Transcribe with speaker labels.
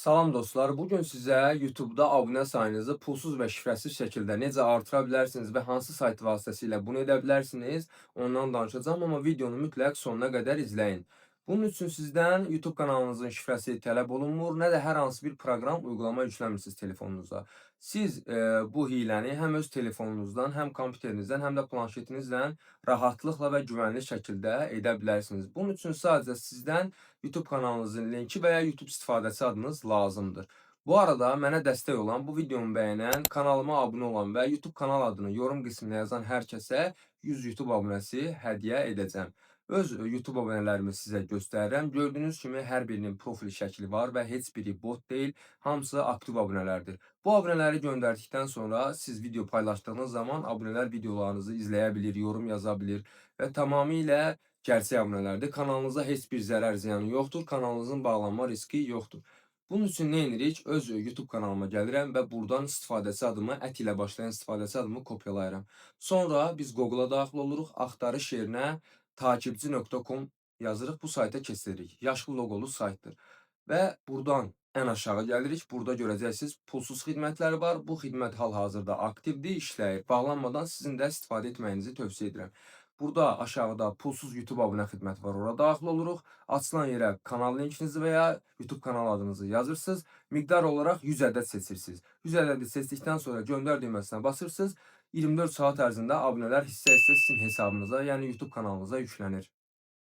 Speaker 1: Salam dostlar, bugün sizə YouTube-da abunə sayınızı pulsuz və şifrəsiz şəkildə necə artıra bilərsiniz və hansı sayt vasitəsilə bunu edə bilərsiniz, ondan danışacağam, amma videonu mütləq sonuna qədər izləyin. Bunun üçün sizdən YouTube kanalınızın şifrəsi tələb olunmur, nə də hər hansı bir proqram, uygulama yükləmirsiniz telefonunuza. Siz bu hiləni həm öz telefonunuzdan, həm kompüterinizdən, həm də planşetinizdən rahatlıqla və güvənli şəkildə edə bilərsiniz. Bunun üçün sadəcə sizdən YouTube kanalınızın linki və ya YouTube istifadəçi adınız lazımdır. Bu arada mənə dəstək olan, bu videomu bəyənən, kanalıma abunə olan və YouTube kanal adını yorum qisminə yazan hər kəsə 100 YouTube abunəsi hədiyyə edəcəm. Öz YouTube abunələrimi sizə göstərirəm. Gördüyünüz kimi hər birinin profil şəkli var və heç biri bot deyil, hamısı aktiv abunələrdir. Bu abunələri göndərdikdən sonra siz video paylaşdığınız zaman abunələr videolarınızı izləyə bilir, yorum yaza bilir və tamamilə gerçək abunələrdir. Kanalınıza heç bir zərər ziyanı yoxdur, kanalınızın bağlanma riski yoxdur. Bunun üçün nə edirik? Öz YouTube kanalıma gəlirəm və buradan istifadəçi adımı, ət ilə başlayan istifadəçi adımı kopyalayıram. Sonra biz Google-a daxil oluruq, axtarış yerinə takipçi.com yazırıq, bu sayta keçirik. Yaşıl loqolu saytdır. Və buradan ən aşağı gəlirik. Burada görəcəksiniz pulsuz xidmətlər var. Bu xidmət hal-hazırda aktivdir, işləyir. Bağlanmadan sizin də istifadə etməyinizi tövsiyə edirəm. Burada aşağıda pulsuz YouTube abunə xidməti var. Ora daxil oluruq. Açılan yerə kanal linkinizi və ya YouTube kanal adınızı yazırsınız. Miqdar olaraq 100 ədəd seçirsiniz. 100 ədədi seçdikdən sonra göndər düyməsinə basırsınız. 24 saat ərzində abunələr hissə-hissə sizin hesabınıza, yəni YouTube kanalınıza yüklənir.